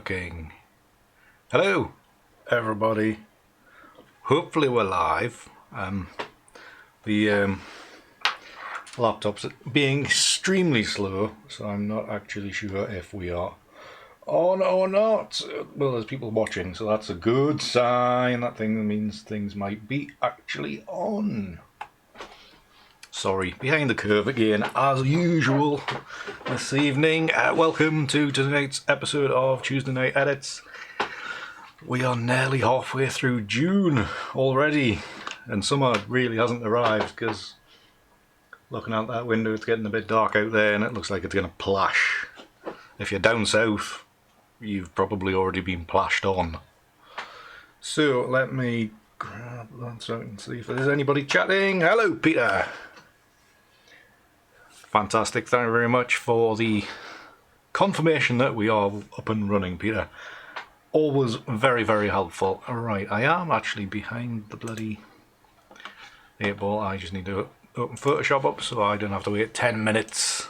working. Hello everybody. Hopefully we're live. The laptop's being extremely slow, so I'm not actually sure if we are on or not. Well, there's people watching, so that's a good sign. That thing means things might be actually on. Sorry, behind the curve again, as usual, this evening. Welcome to tonight's episode of Tuesday Night Edits. We are nearly halfway through June already, and summer really hasn't arrived, because looking out that window it's getting a bit dark out there and it looks like it's going to plash. If you're down south, you've probably already been plashed on. So let me grab that so I can see if there's anybody chatting. Hello Peter! Fantastic, thank you very much for the confirmation that we are up and running, Peter. Always very, very helpful. Alright, I am actually behind the bloody 8-ball. I just need to open Photoshop up so I don't have to wait 10 minutes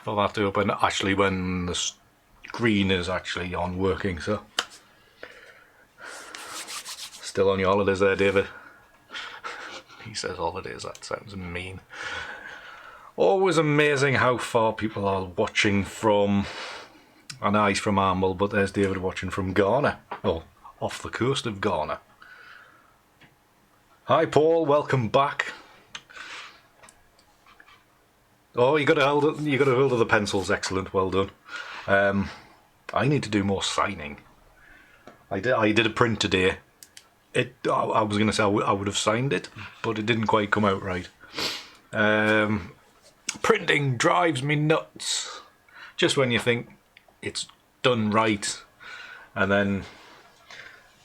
for that to open, actually when the screen is actually on working. So, still on your holidays there, David? He says holidays, that sounds mean. Always amazing how far people are watching from, and he's from Armel, but there's David watching from Ghana, well, off the coast of Ghana. Hi Paul, welcome back. Oh, you got a hold of the pencils, excellent, well done. I need to do more signing. I did a print today. I was going to say I would have signed it, but it didn't quite come out right. Printing drives me nuts. Just when you think it's done right, and then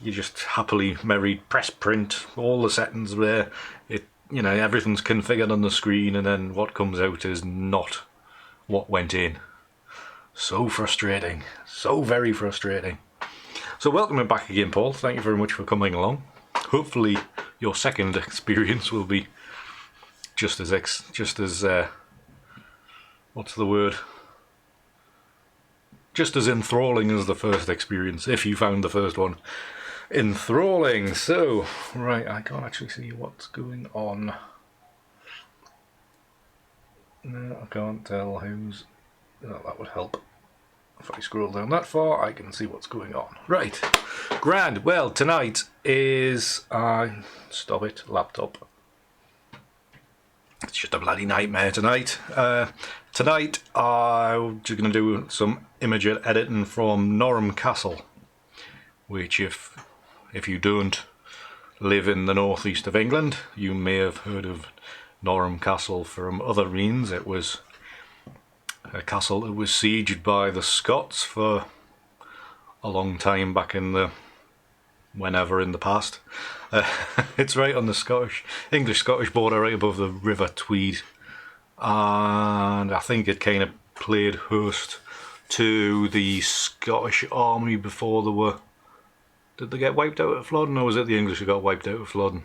you just happily married press print, all the settings there, everything's configured on the screen, and then what comes out is not what went in. So frustrating, so very frustrating. So welcome back again, Paul. Thank you very much for coming along. Hopefully your second experience will be just as what's the word? Just as enthralling as the first experience, if you found the first one enthralling. So, right, I can't actually see what's going on. No, I can't tell who's... Oh, that would help. If I scroll down that far, I can see what's going on. Right, grand. Well, tonight is... stop it, laptop. It's just a bloody nightmare tonight. Tonight I'm just going to do some image editing from Norham Castle, which if you don't live in the northeast of England, you may have heard of Norham Castle from other reigns. It was a castle that was sieged by the Scots for a long time back in the whenever in the past. It's right on the English-Scottish border, right above the River Tweed, and I think it kind of played host to the Scottish army before they were... Did they get wiped out at Flodden, or was it the English who got wiped out at Flodden?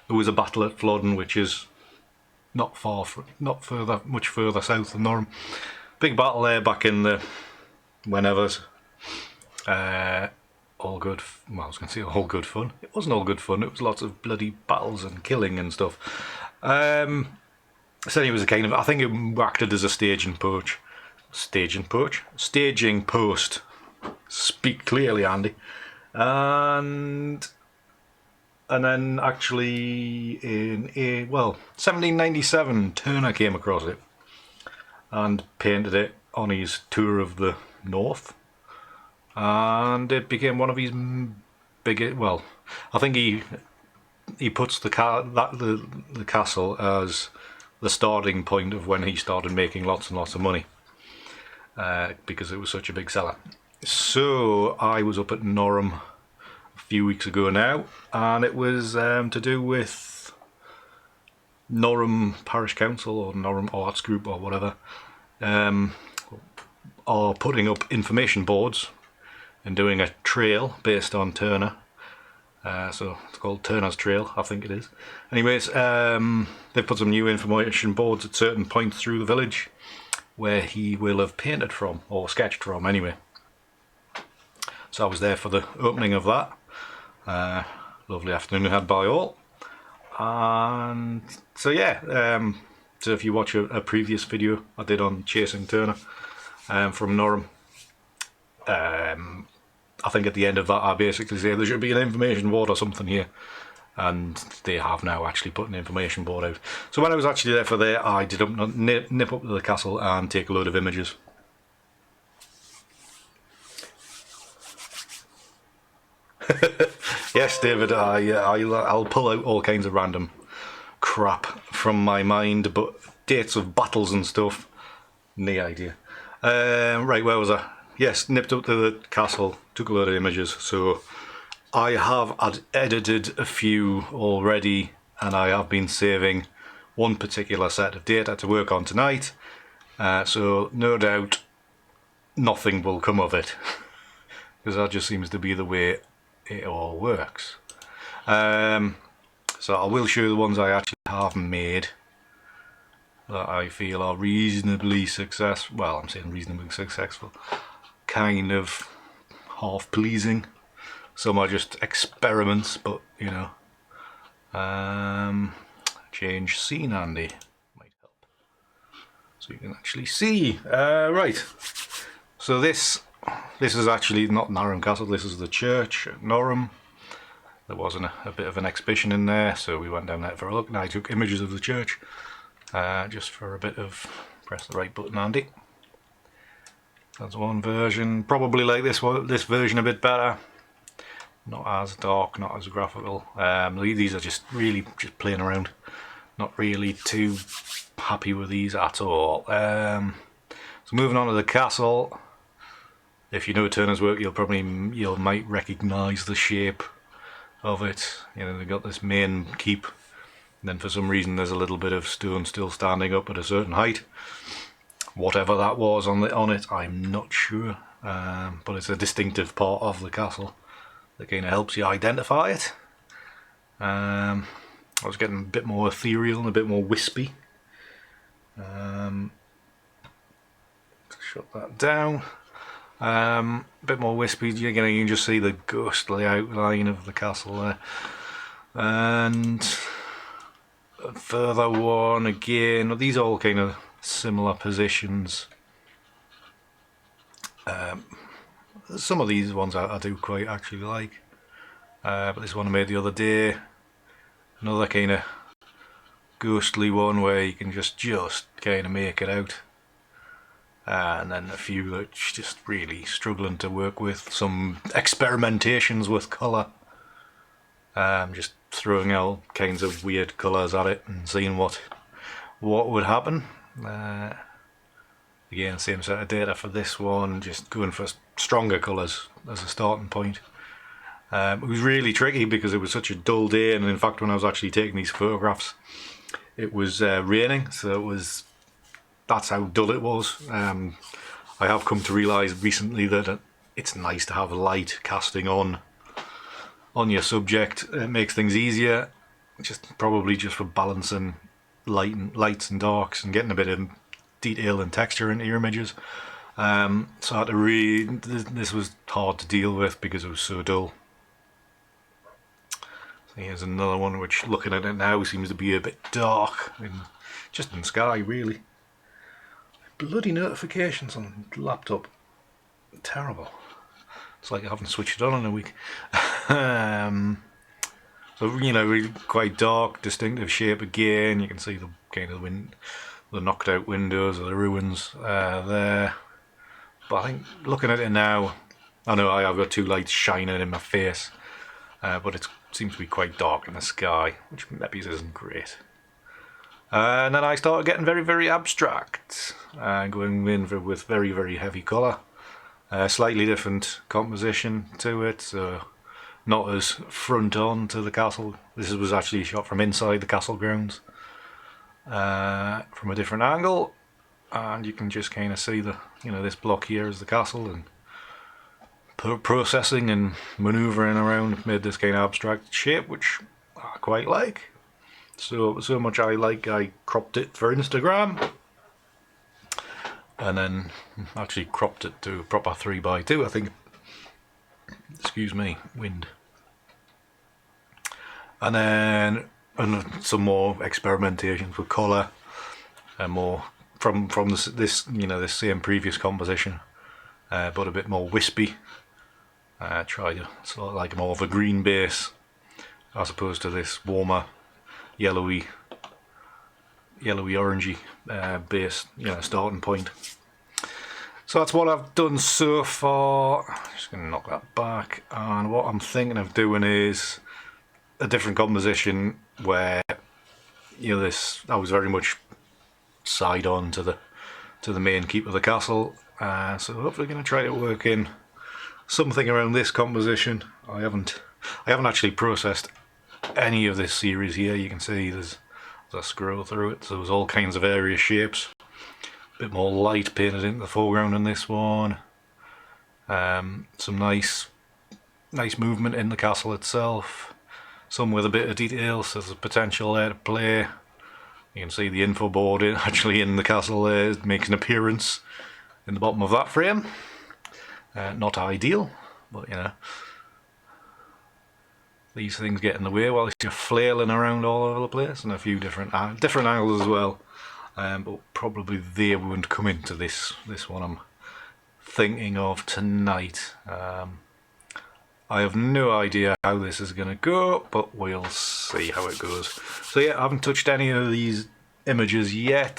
There was a battle at Flodden, which is not much further south than Norham. Big battle there back in the whenevers. All good, well, I was going to say all good fun. It wasn't all good fun, it was lots of bloody battles and killing and stuff. So it was a kind of, I think it acted as a staging post. Speak clearly, Andy. And then actually in 1797, Turner came across it and painted it on his tour of the north. And it became one of his biggest. Well, I think he puts the castle as the starting point of when he started making lots and lots of money, because it was such a big seller. So I was up at Norham a few weeks ago now, and it was to do with Norham Parish Council or Norham Arts Group or whatever, are putting up information boards and doing a trail based on Turner. So it's called Turner's Trail, I think it is. Anyways, they've put some new information boards at certain points through the village where he will have painted from, or sketched from anyway. So I was there for the opening of that. Lovely afternoon had by all. And so yeah, so if you watch a previous video I did on chasing Turner from Norham, I think at the end of that I basically say there should be an information board or something here, and they have now actually put an information board out. So when I was actually there for there, I did nip up to the castle and take a load of images. Yes, David, I'll pull out all kinds of random crap from my mind, but dates of battles and stuff, no idea. Right, where was I? Yes, nipped up to the castle, took a load of images. So I have edited a few already, and I have been saving one particular set of data to work on tonight. So no doubt nothing will come of it, because that just seems to be the way it all works. So I will show you the ones I actually have made that I feel are reasonably successful. Well, I'm saying reasonably successful, kind of half pleasing. Some are just experiments, but you know, change scene, Andy, might help so you can actually see. Right, so this is actually not Norham Castle, this is the church at Norham. There wasn't a bit of an exhibition in there, so we went down there for a look, and I took images of the church just for a bit of press the right button, Andy. That's one version. Probably like this version a bit better. Not as dark, not as graphical. These are just really just playing around. Not really too happy with these at all. So moving on to the castle. If you know Turner's work, you might recognise the shape of it. You know, they've got this main keep, and then for some reason there's a little bit of stone still standing up at a certain height. Whatever that was on it, I'm not sure, but it's a distinctive part of the castle that kind of helps you identify it. I was getting a bit more ethereal and a bit more wispy. Shut that down. A bit more wispy. You can just see the ghostly outline of the castle there, and further one again. These are all kind of similar positions. Some of these ones I do quite actually like, but this one I made the other day, another kind of ghostly one where you can just kind of make it out. And then a few that's just really struggling to work with, some experimentations with colour, just throwing all kinds of weird colours at it and seeing what would happen. Again, same set of data for this one, just going for stronger colours as a starting point. It was really tricky because it was such a dull day, and in fact when I was actually taking these photographs it was raining, so that's how dull it was. I have come to realise recently that it's nice to have light casting on your subject. It makes things easier, probably just for balancing lights and darks and getting a bit of detail and texture into your images. So I had to this was hard to deal with because it was so dull. So here's another one which, looking at it now, seems to be a bit dark, just in the sky really. Bloody notifications on the laptop, terrible. It's like I haven't switched it on in a week. So you know, really quite dark, distinctive shape again. You can see the kind of the knocked out windows of the ruins there. But I think looking at it now, I know I've got two lights shining in my face, but it seems to be quite dark in the sky, which maybe isn't great. And then I started getting very, very abstract, going in with very, very heavy colour. Slightly different composition to it, so not as front on to the castle. This was actually shot from inside the castle grounds, from a different angle, and you can just kind of see this block here is the castle, and processing and manoeuvring around made this kind of abstract shape, which I quite like. So much I cropped it for Instagram, and then actually cropped it to a proper 3x2. I think Excuse me, wind. And then some more experimentations with colour and more from this this same previous composition, but a bit more wispy. Try to sort of like more of a green base as opposed to this warmer yellowy orangey base, starting point. So that's what I've done so far. Just going to knock that back, and what I'm thinking of doing is a different composition where this I was very much side on to the main keep of the castle. So hopefully going to try to work in something around this composition. I haven't actually processed any of this series here. You can see there's a scroll through it, so there's all kinds of various shapes. A bit more light painted into the foreground in this one. Some nice movement in the castle itself. Some with a bit of detail, so there's potential there to play. You can see the info board actually in the castle there makes an appearance in the bottom of that frame. Not ideal, but these things get in the way while you're flailing around all over the place, and a few different angles as well. But probably they won't come into this one I'm thinking of tonight. I have no idea how this is going to go, but we'll see how it goes. So yeah, I haven't touched any of these images yet.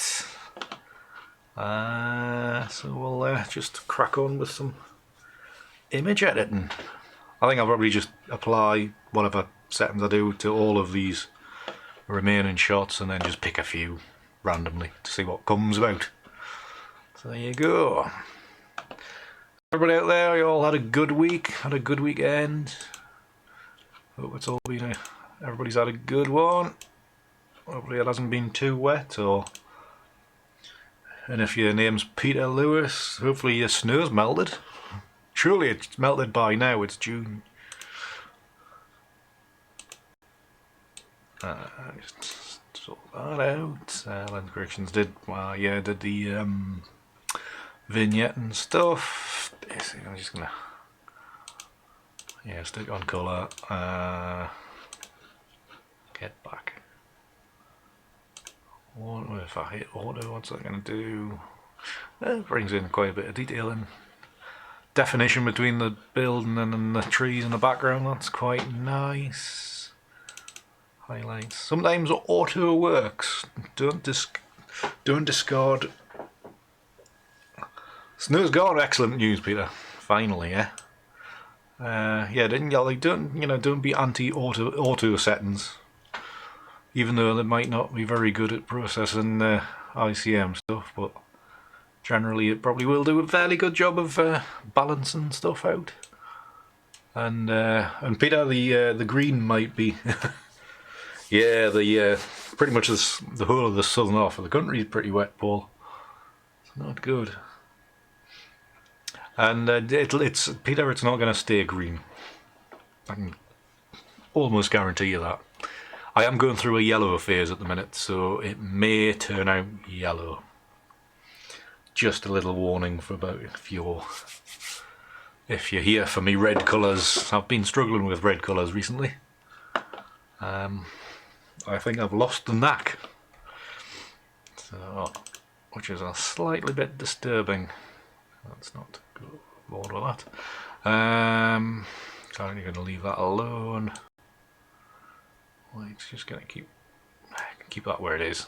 So we'll just crack on with some image editing. I think I'll probably just apply whatever settings I do to all of these remaining shots and then just pick a few randomly to see what comes about. So there you go. Everybody out there, you all had a good week, had a good weekend. Hope it's all been everybody's had a good one. Hopefully it hasn't been too wet, and if your name's Peter Lewis, hopefully your snow's melted. Surely it's melted by now, it's June. Just sort that out. Lens corrections did the vignette and stuff. Basically, I'm just gonna stick on colour. Get back. If I hit auto, what's that gonna do? It brings in quite a bit of detail and definition between the building and the trees in the background. That's quite nice. Highlights. Sometimes auto works. Don't discard. Snow's gone. Excellent news, Peter. Finally, yeah. Didn't you? Like, don't be anti-auto settings, even though they might not be very good at processing ICM stuff, but generally it probably will do a fairly good job of balancing stuff out. And Peter, the green might be, pretty much the whole of the southern half of the country is pretty wet, Paul. It's not good. And it's Peter, it's not going to stay green. I can almost guarantee you that. I am going through a yellow phase at the minute, so it may turn out yellow. Just a little warning for about if you're here for me red colours. I've been struggling with red colours recently. I think I've lost the knack. So, which is a slightly bit disturbing. Let's not go forward with that. So I'm going to leave that alone. It's just going to keep that where it is.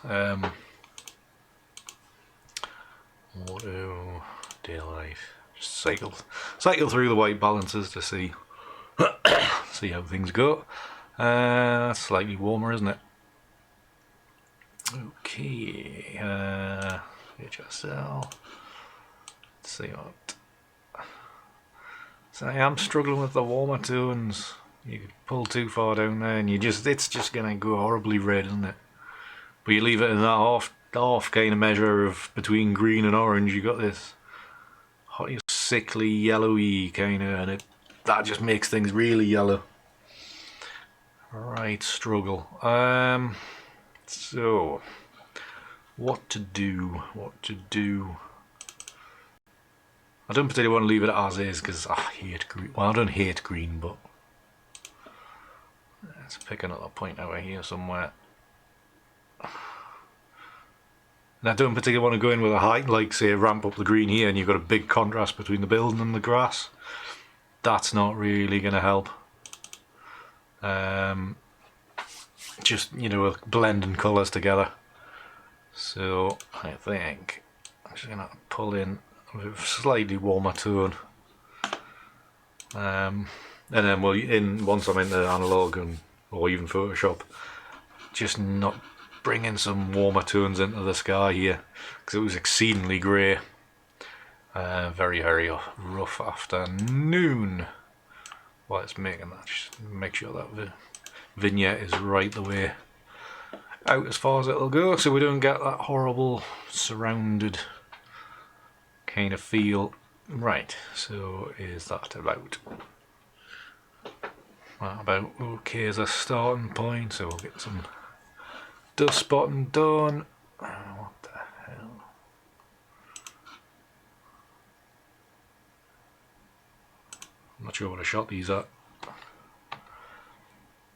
Auto daylight. Just cycle through the white balances to see how things go. That's slightly warmer, isn't it? Okay. HSL. Let's see what. So I am struggling with the warmer tones. You pull too far down there, and it's just gonna go horribly red, isn't it? But you leave it in that half kind of measure of between green and orange. You got this hot, sickly, yellowy kind of, and that just makes things really yellow. Right, struggle. So what to do? I don't particularly want to leave it as is because I hate green. Well, I don't hate green, but let's pick another point over here somewhere. And I don't particularly want to go in with a height, like say ramp up the green here and you've got a big contrast between the building and the grass. That's not really going to help. Just, you know, blending colours together. So I think I'm just going to pull in a slightly warmer tone. And then once I'm into analog or even Photoshop, just not bring in some warmer tones into the sky here because it was exceedingly grey. Very rough afternoon while it's making that. Just make sure that the vignette is right the way out as far as it'll go so we don't get that horrible surrounded kind of feel. Right, so is that about okay as a starting point? So we'll get some dust spotting done. What the hell? I'm not sure what I shot these at.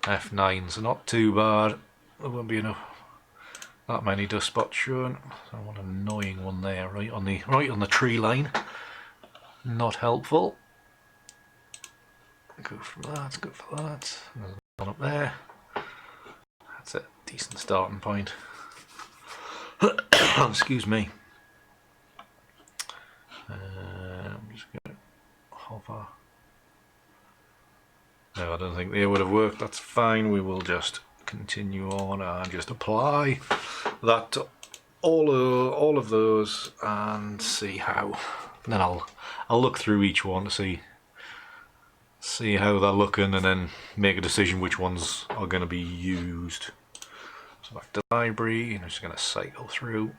F9, so not too bad. There won't be that many dust spots shown. So one annoying one there, right on the tree line. Not helpful. Go from that, go for that. There's one up there. That's a decent starting point. Excuse me. I'm just going how far? No, I don't think they would have worked. That's fine. We will just continue on and just apply that to all of those and see how. And then I'll look through each one to see how they're looking and then make a decision which ones are going to be used. So back to library, and I'm just going to cycle through.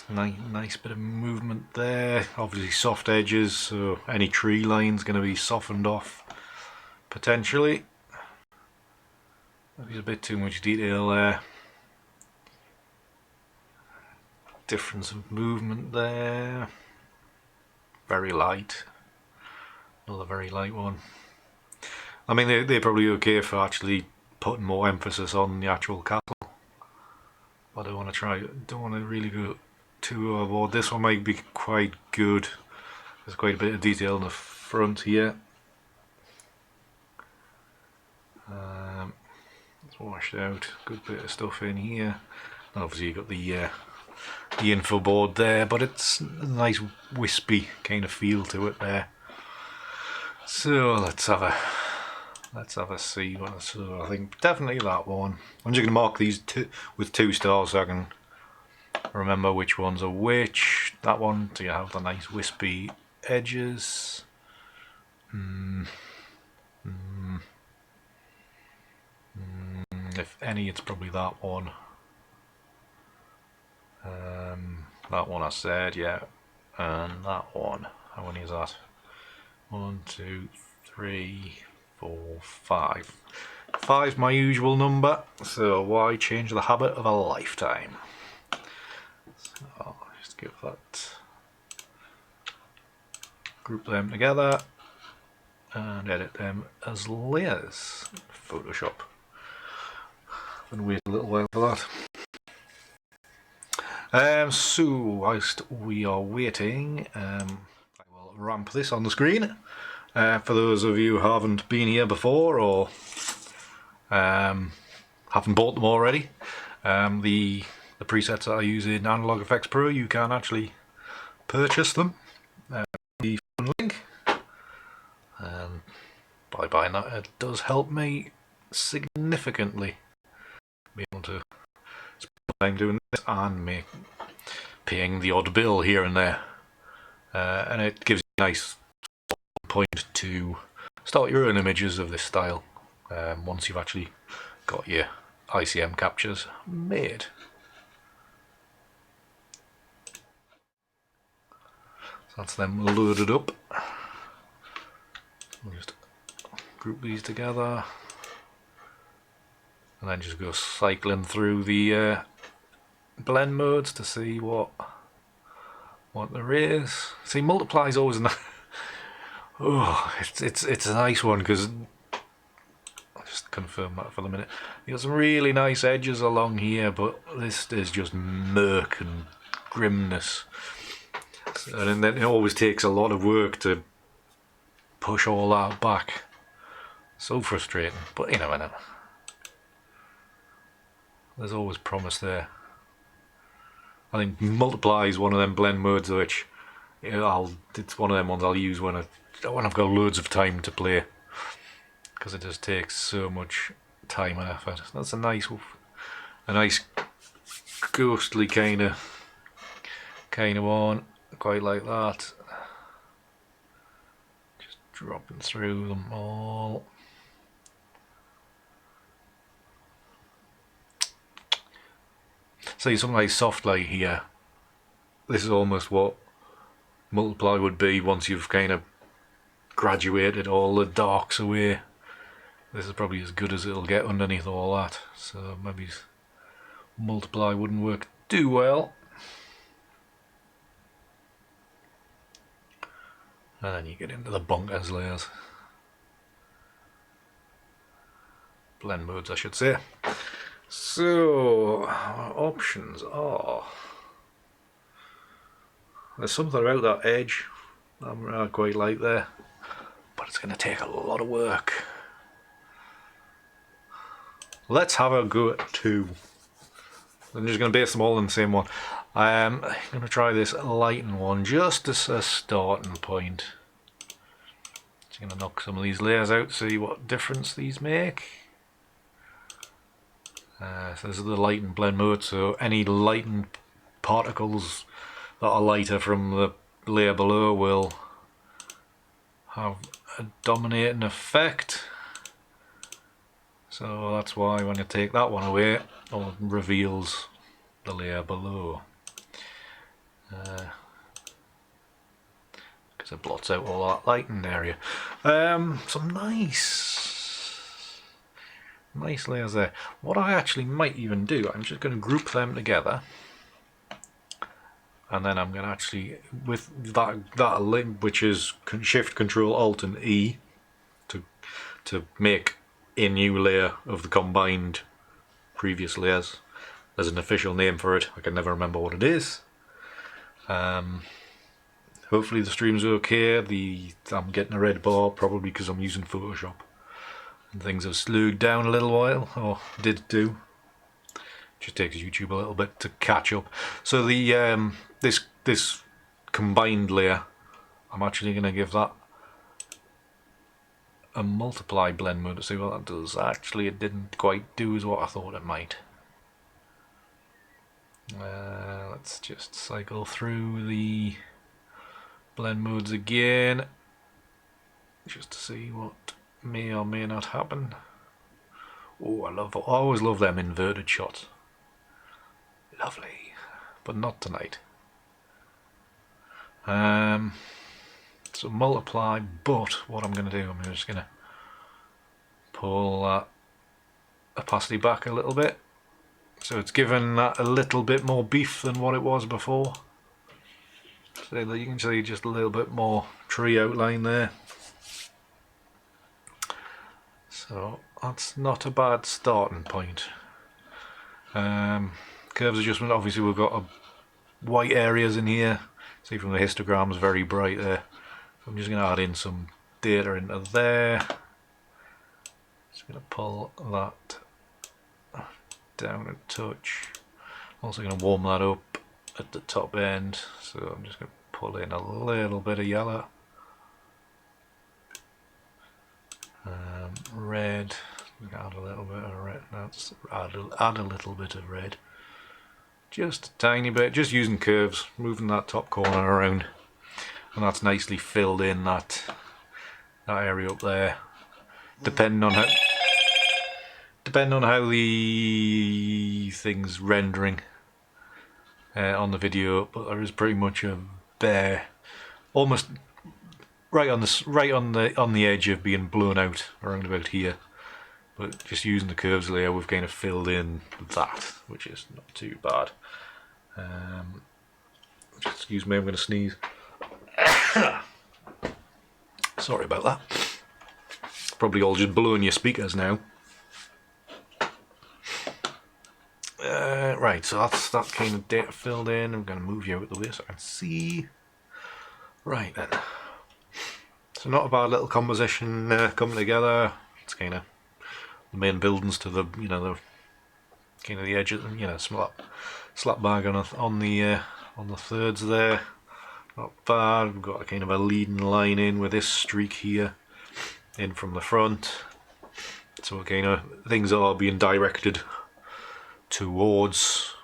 Nice bit of movement there. Obviously soft edges, so any tree line's going to be softened off potentially. There's a bit too much detail there. Difference of movement there. Very light. Another very light one. I mean, they're probably okay for actually putting more emphasis on the actual castle. But I don't want to really go too overboard. This one might be quite good. There's quite a bit of detail in the front here. It's washed out. Good bit of stuff in here. And obviously you got the info board there, but it's a nice wispy kind of feel to it there. So let's have a see. So I think definitely that one. I'm just going to mark these with 2 stars so I can remember which ones are which. That one, so you have the nice wispy edges. If any, it's probably that one. That one I said, yeah. And that one. How many is that? 1, 2, 3, 4, 5. 5's my usual number, so why change the habit of a lifetime? So I'll just give that, group them together and edit them as layers. Photoshop. I'm going to wait a little while for that. So whilst we are waiting, I will ramp this on the screen. For those of you who haven't been here before or haven't bought them already, the presets that I use in Analog Effects Pro, you can actually purchase them. The link, and by buying that, it does help me significantly be able to spend time doing this and paying the odd bill here and there, and it gives you a nice point to start your own images of this style once you've actually got your ICM captures made. So that's them loaded up. We'll just group these together and then just go cycling through the blend modes to see what what there is. See, multiply is always oh, it's a nice one because I'll just confirm that for the minute. You got some really nice edges along here, but this is just murk and grimness. And then it always takes a lot of work to push all that back. So frustrating, but you never know. There's always promise there. I think multiply is one of them blend modes which, you know, it's one of them ones I'll use when I've got loads of time to play, because it just takes so much time and effort. That's a nice ghostly kind of one. Quite like that. Just dropping through them all. See, something like soft light here. This is almost what multiply would be once you've kind of graduated all the darks away. This is probably as good as it'll get underneath all that, so maybe multiply wouldn't work too well. And then you get into the bonkers layers. Blend modes, I should say. So, our options are... There's something about that edge I quite like there, but it's going to take a lot of work. Let's have a go at 2. I'm just going to base them all on the same one. I'm going to try this lighting one just as a starting point. Just going to knock some of these layers out, see what difference these make. So this is the light and blend mode, so any lightened particles that are lighter from the layer below will have a dominating effect. So that's why when you take that one away, it reveals the layer below. Because it blots out all that lightened area. Some nice layers there. What I actually might even do, I'm just going to group them together, and then I'm going to actually, with that link, which is Shift Control Alt and E, to make a new layer of the combined previous layers. There's an official name for it, I can never remember what it is. Hopefully the stream's okay. I'm getting a red bar probably because I'm using Photoshop and things have slowed down a little while, or did do. Just takes YouTube a little bit to catch up. So the this combined layer, I'm actually going to give that a multiply blend mode to see what that does. Actually, it didn't quite do as what I thought it might. Let's just cycle through the blend modes again just to see what may or may not happen. Oh, I always love them inverted shots. Lovely, but not tonight. So multiply, but what I'm going to do, I'm just going to pull that opacity back a little bit, so it's given that a little bit more beef than what it was before. So you can see just a little bit more tree outline there. So that's not a bad starting point. Curves adjustment, obviously we've got white areas in here. See from the histograms, very bright there. I'm just going to add in some data into there. Just going to pull that down a touch. Also going to warm that up at the top end, so I'm just going to pull in a little bit of yellow. Red, add a little bit of red. That's add a little bit of red. Just a tiny bit, just using curves, moving that top corner around, and that's nicely filled in that area up there. Depending on how the thing's rendering on the video, but there is pretty much a bare, almost right on the edge of being blown out around about here. But just using the curves layer, we've kind of filled in that, which is not too bad. Excuse me, I'm going to sneeze. Sorry about that. Probably all just blowing your speakers now. Right, so that's that kind of data filled in. I'm going to move you out of the way so I can see. Right then. So not a bad little composition coming together. It's kind of the main buildings to the, you know, the kind of the edge of, you know, slap bag on the thirds there. Not bad. We've got a kind of a leading line in with this streak here in from the front. So kind of things are being directed towards,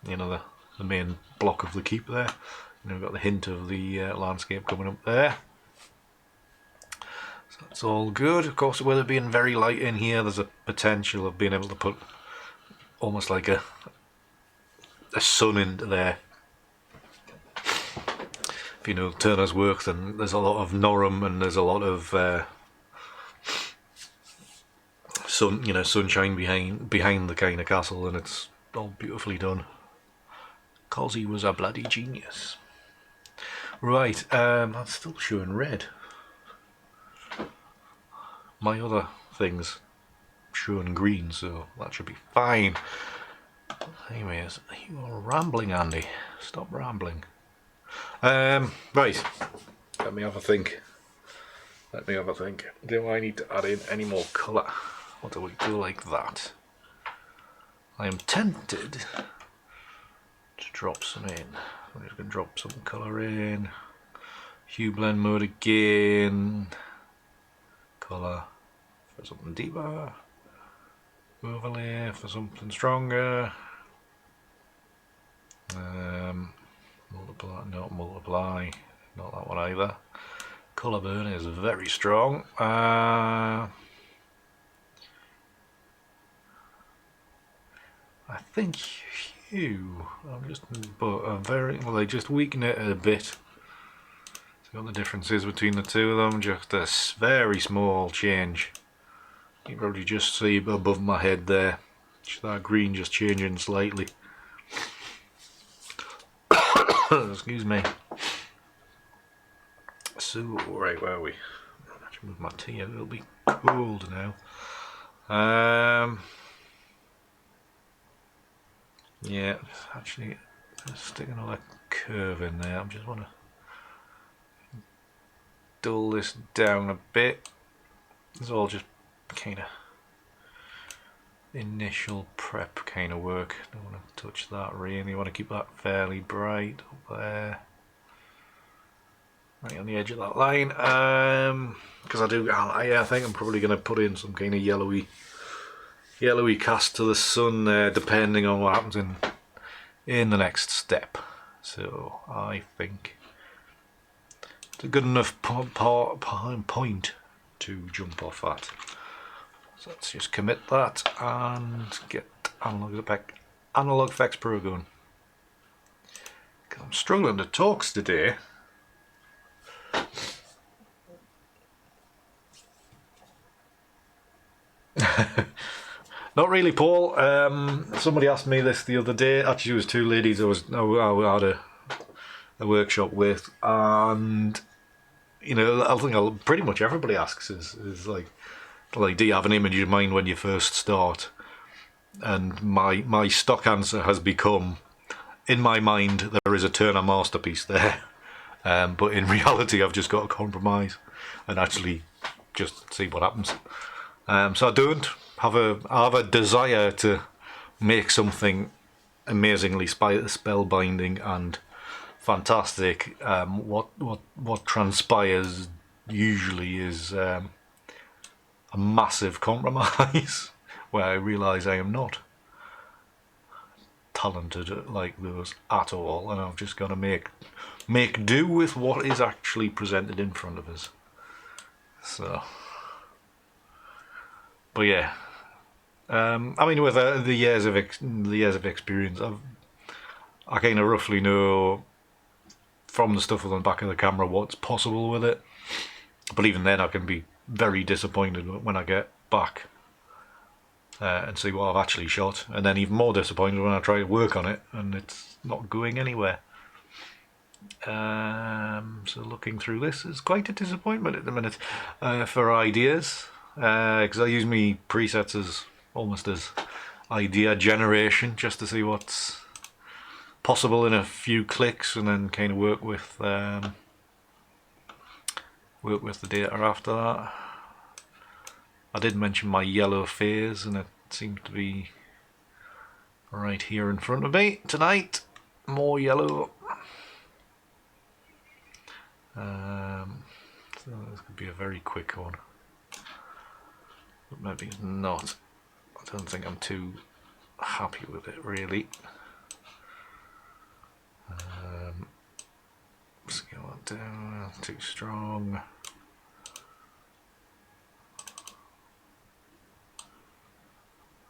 you know, the main block of the keep there. And we've got the hint of the landscape coming up there. So that's all good. Of course, with it being very light in here, there's a potential of being able to put almost like a sun into there. If you know Turner's work, then there's a lot of Norham and there's a lot of sunshine behind the kind of castle, and it's all beautifully done. 'Cause he was a bloody genius. Right, that's still showing red. My other thing's showing green, so that should be fine. Anyways, you are rambling, Andy. Stop rambling. Right, let me have a think. Do I need to add in any more colour? What do we do like that? I am tempted to drop some in. I'm just going to drop some colour in. Hue blend mode again. Colour for something deeper. Overlay for something stronger. Multiply, not multiply, not that one either. Colour burn is very strong. I think hue, they just weaken it a bit. See what the difference is between the two of them, just a very small change. You can probably just see above my head there, that green just changing slightly. Excuse me. So, right, where are we? I'll actually move my tea out, it'll be cold now. Yeah, actually, let's stick another curve in there. I just want to dull this down a bit. It's all just kind of initial prep kind of work. Don't want to touch that really. You want to keep that fairly bright up there, right on the edge of that line. Because I think I'm probably going to put in some kind of yellowy cast to the sun there, depending on what happens in the next step. So I think it's a good enough point to jump off at. So let's just commit that and get Analog Effects Pro going. I'm struggling to talk today. Not really, Paul. Somebody asked me this the other day. Actually, it was two ladies I had a workshop with, and you know, I think pretty much everybody asks is like, do you have an image in mind when you first start? And my stock answer has become, in my mind, there is a Turner masterpiece there, but in reality, I've just got to compromise and actually just see what happens. So I don't have a desire to make something amazingly spellbinding and fantastic. What transpires usually is a massive compromise where I realise I am not talented like those at all, and I've just got to make do with what is actually presented in front of us. So, but yeah, I mean, with the years of experience, I kind of roughly know from the stuff on the back of the camera what's possible with it. But even then, I can be very disappointed when I get back and see what I've actually shot, and then even more disappointed when I try to work on it and it's not going anywhere. So looking through this is quite a disappointment at the minute for ideas, because I use my presets as almost as idea generation, just to see what's possible in a few clicks, and then kind of work with the data after that. I did mention my yellow phase, and it seems to be right here in front of me tonight. More yellow. So this could be a very quick one, but maybe it's not. I don't think I'm too happy with it really. Scale that down, too strong.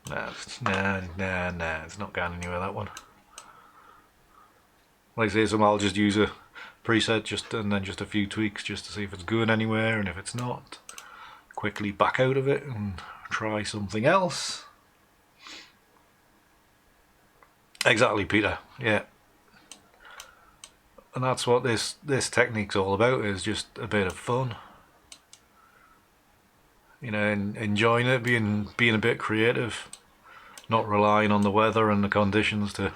Nah, it's not going anywhere, that one. Like I say, so I'll just use a preset and then just a few tweaks just to see if it's going anywhere, and if it's not, quickly back out of it and try something else. Exactly, Peter. Yeah. And that's what this technique's all about, is just a bit of fun. You know, and enjoying it, being a bit creative, not relying on the weather and the conditions to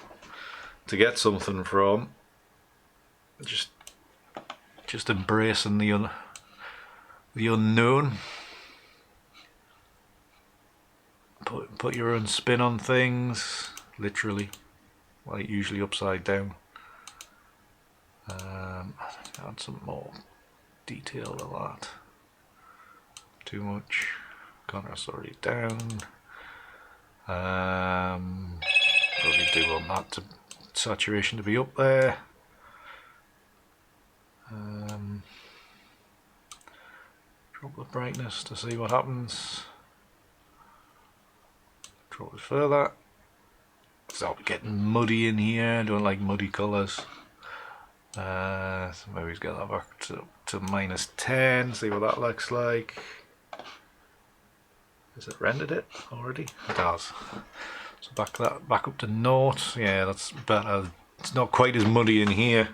get something from. Just embracing the unknown. Put your own spin on things, literally, like usually upside down. I think I add some more detail to that. Too much. Contrast already down. Probably do want that to saturation to be up there. Drop the brightness to see what happens. Drop it further. So I'll be getting muddy in here. I don't like muddy colours. So maybe just get that back to -10, see what that looks like. Has it rendered it already? It has. So back up to 0. Yeah, that's better. It's not quite as muddy in here.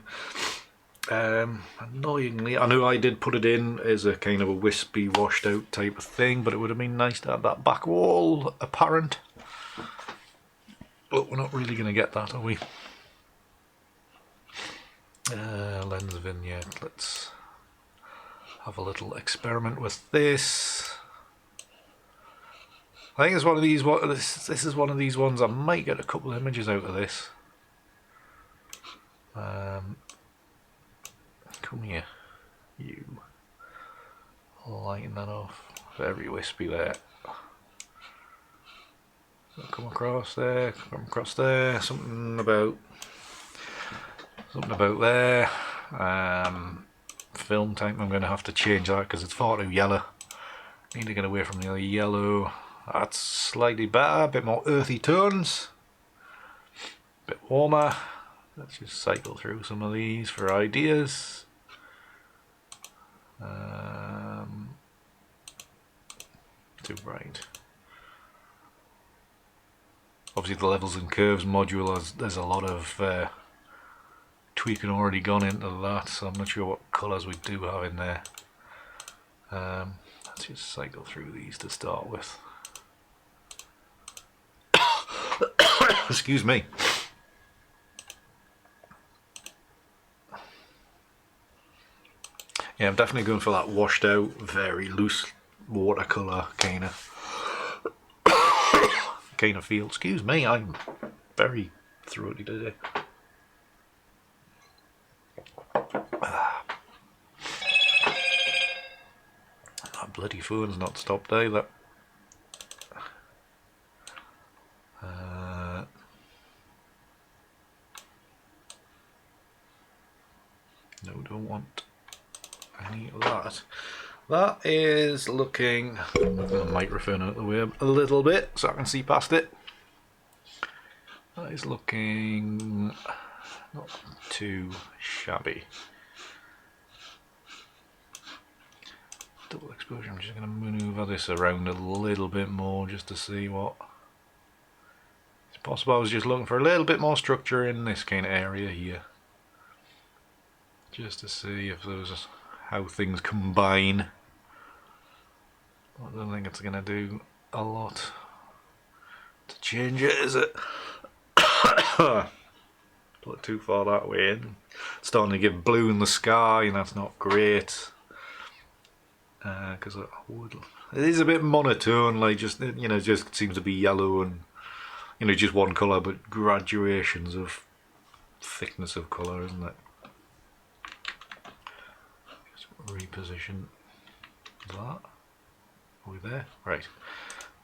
Annoyingly, I know I did put it in as a kind of a wispy, washed out type of thing, but it would have been nice to have that back wall apparent. But we're not really going to get that, are we? Lens vignette. Let's have a little experiment with this. I think it's one of these. This is one of these ones. I might get a couple of images out of this. Come here, you. Lighten that off. Very wispy there. Come across there. Come across there. Something about there. Film type. I'm going to have to change that because it's far too yellow. Need to get away from the yellow. That's slightly better, a bit more earthy tones, a bit warmer. Let's just cycle through some of these for ideas. Too bright. Obviously the levels and curves module, there's a lot of tweaking already gone into that, so I'm not sure what colours we do have in there. Let's just cycle through these to start with. Excuse me. Yeah, I'm definitely going for that washed out, very loose watercolour kind of feel. Excuse me, I'm very throaty today. That bloody phone's not stopped either. No, don't want any of that. That is looking, I'm moving the microphone out of the way a little bit so I can see past it. That is looking not too shabby. Double exposure, I'm just going to manoeuvre this around a little bit more just to see what is possible. I was just looking for a little bit more structure in this kind of area here. just to see if there's how things combine. I don't think it's going to do a lot to change it, is it? Put too far that way in. It's starting to give blue in the sky, and that's not great. Because it is a bit monotone, like just just seems to be yellow and just one colour, but graduations of thickness of colour, isn't it? Just reposition that. Are we there? Right.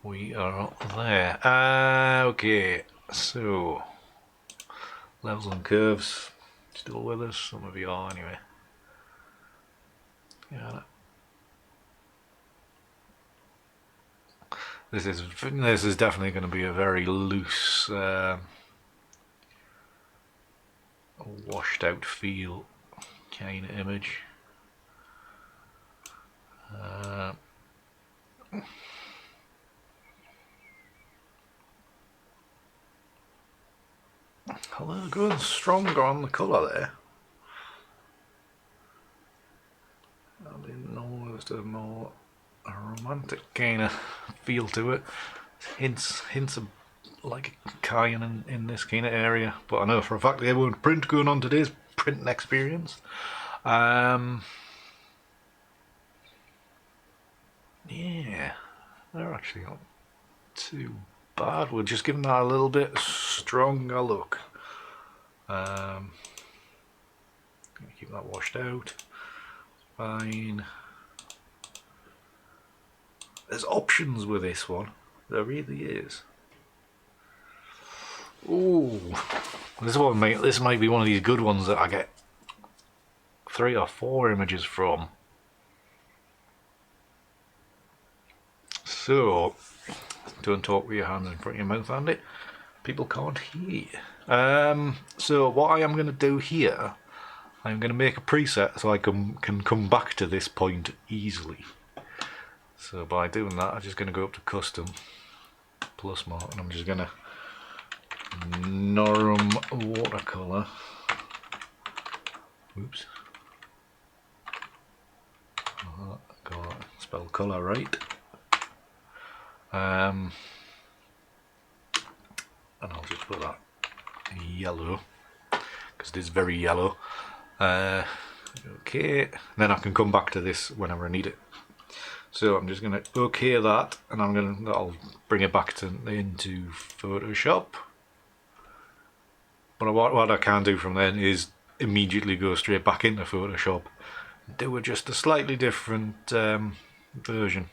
We are there. Okay, so levels and curves still with us. Some of you are anyway. Yeah. This is definitely going to be a very loose, washed out feel kind of image. Although going stronger on the colour there. I didn't know there's a more romantic kind of feel to it. Hints of like a cayenne in this kind of area, but I know for a fact they won't print going on today's printing experience. Yeah, they're actually not too bad. We'll just give them that a little bit stronger look. Gonna keep that washed out. Fine. There's options with this one. There really is. Ooh, this might be one of these good ones that I get 3 or 4 images from. So, don't talk with your hands in front of your mouth, Andy. People can't hear. So what I am going to do here, I'm going to make a preset so I can come back to this point easily. So by doing that, I'm just going to go up to custom, plus mark, and I'm just going to Norham watercolour. Oops. Got spell colour right. And I'll just put that yellow because it is very yellow. Okay, then I can come back to this whenever I need it. So I'm just going to OK that, and I'll bring it back into Photoshop. But what I can do from then is immediately go straight back into Photoshop, do just a slightly different version.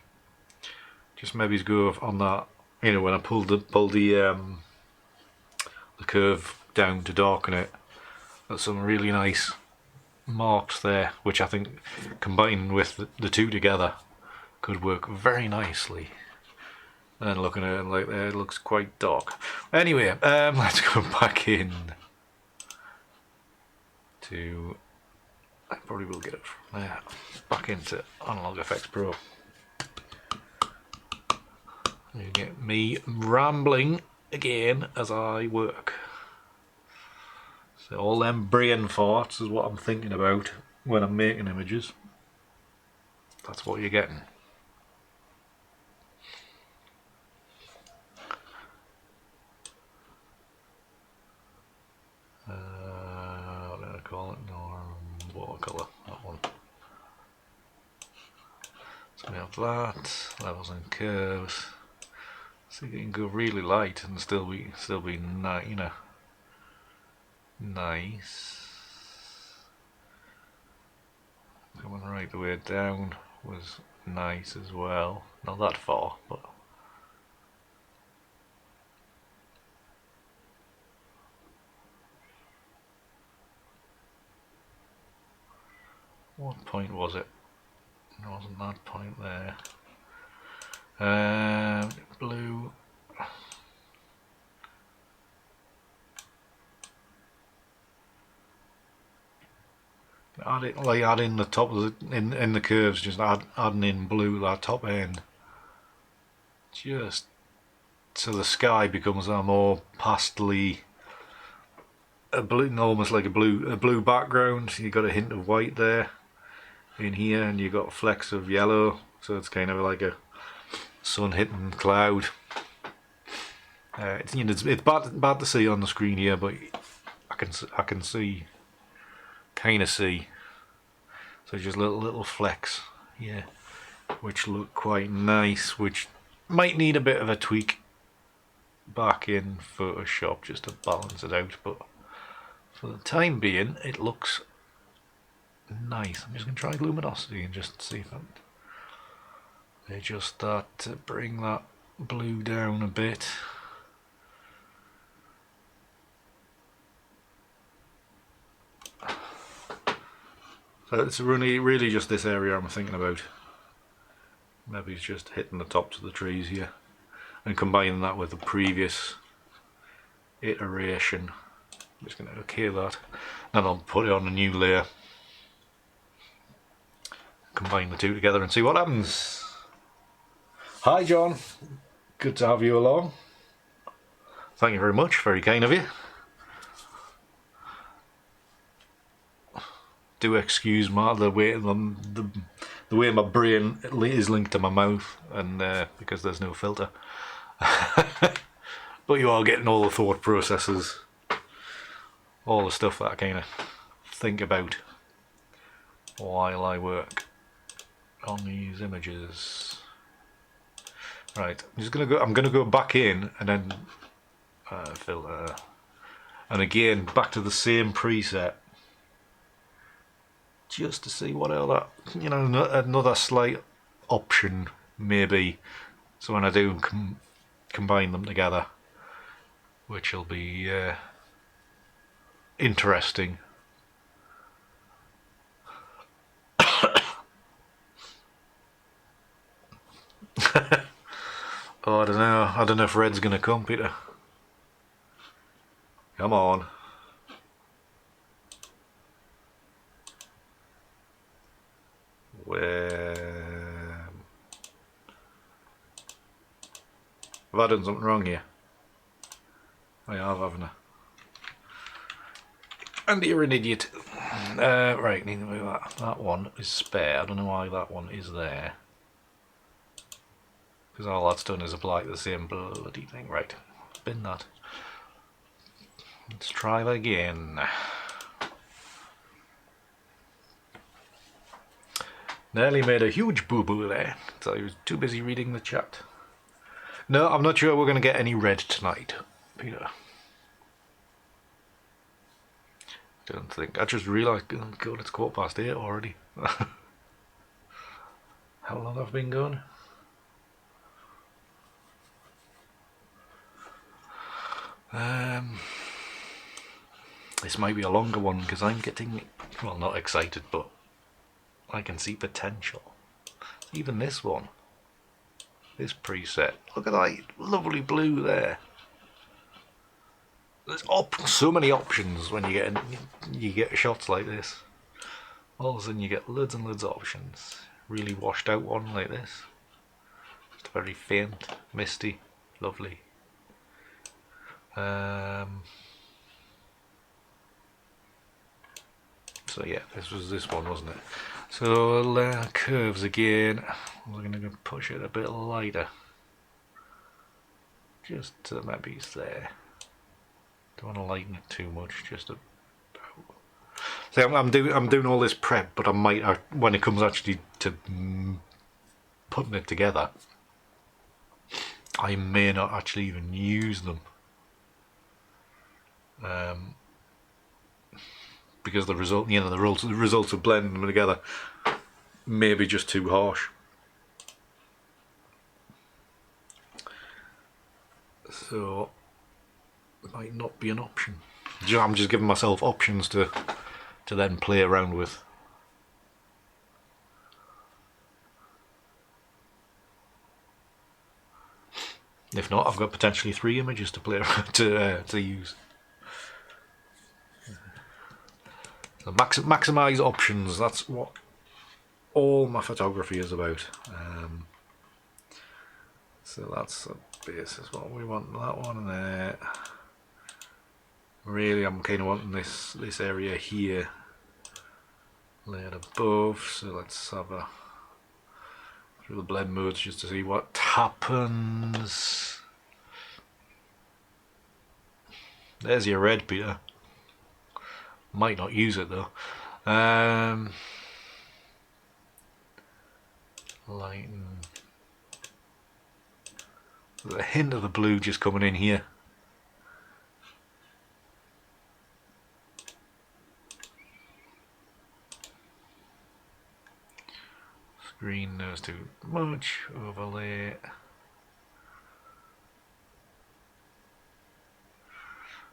Just maybe go on that, when I pull the curve down to darken it. There's some really nice marks there, which I think combined with the two together could work very nicely. And looking at it like that, it looks quite dark. Anyway, let's go back in to, I probably will get it from there, back into Analog Effects Pro. You get me rambling again as I work. So all them brain farts is what I'm thinking about when I'm making images. That's what you're getting. What did I call it? Norham watercolour, that one. So we have that, levels and curves. So you can go really light and still be nice. Coming right the way down was nice as well. Not that far, but what point was it? It wasn't that point there. Blue. Add in the top of in the curves, just adding in blue that top end, just so the sky becomes a more pastely a blue, almost like a blue background. You got a hint of white there in here, and you got flecks of yellow, so it's kind of like a sun hitting cloud. It's, you know, it's bad to see on the screen here, but I can see, kind of see. So just little flecks, yeah, which look quite nice, which might need a bit of a tweak back in Photoshop just to balance it out, but for the time being it looks nice. I'm just going to try luminosity and just see if they just start to bring that blue down a bit. So it's really just this area I'm thinking about. Maybe it's just hitting the tops of the trees here and combining that with the previous iteration. I'm just going to okay that, then I'll put it on a new layer, combine the two together and see what happens. Hi John, good to have you along. Thank you very much, very kind of you. Do excuse the way my brain is linked to my mouth, and because there's no filter. But you are getting all the thought processes, all the stuff that I kind of think about while I work on these images. Right, I'm gonna go back in and then filter, and again back to the same preset, just to see what other, you know, another slight option maybe. So when I do combine them together, which will be interesting. Oh, I don't know if red's gonna come, Peter. Come on. Where have I done something wrong here? I have, haven't I? And you're an idiot. Right, need to move that. That one is spare. I don't know why that one is there. Because all that's done is apply the same bloody thing. Right, bin that. Let's try that again. Nearly made a huge boo-boo there, so I was too busy reading the chat. No, I'm not sure we're going to get any red tonight, Peter. Don't think. I just realised, oh God, it's 8:15 already. How long have I been going? This might be a longer one because I'm getting, well, not excited, but I can see potential. Even this one, this preset, look at that lovely blue there. There's so many options when you get shots like this. All of a sudden you get loads and loads of options. Really washed out one like this, just very faint, misty, lovely. So yeah, this was this one, wasn't it? So curves again. We're going to push it a bit lighter, just so maybe it's there. Don't want to lighten it too much. Just about. See, I'm doing all this prep, but I might, when it comes actually to putting it together, I may not actually even use them. Because the result, you know, the results of blending them together may be just too harsh. So it might not be an option. I'm just giving myself options to then play around with. If not, I've got potentially 3 images to play around to use. So maximise options, that's what all my photography is about. So that's the basis, what we want, that one there. Really, I'm kind of wanting this area here layered above. So let's have a through the blend modes just to see what happens. There's your red, Peter. Might not use it though. Lighten. There's a hint of the blue just coming in here. Screen knows too much. Overlay.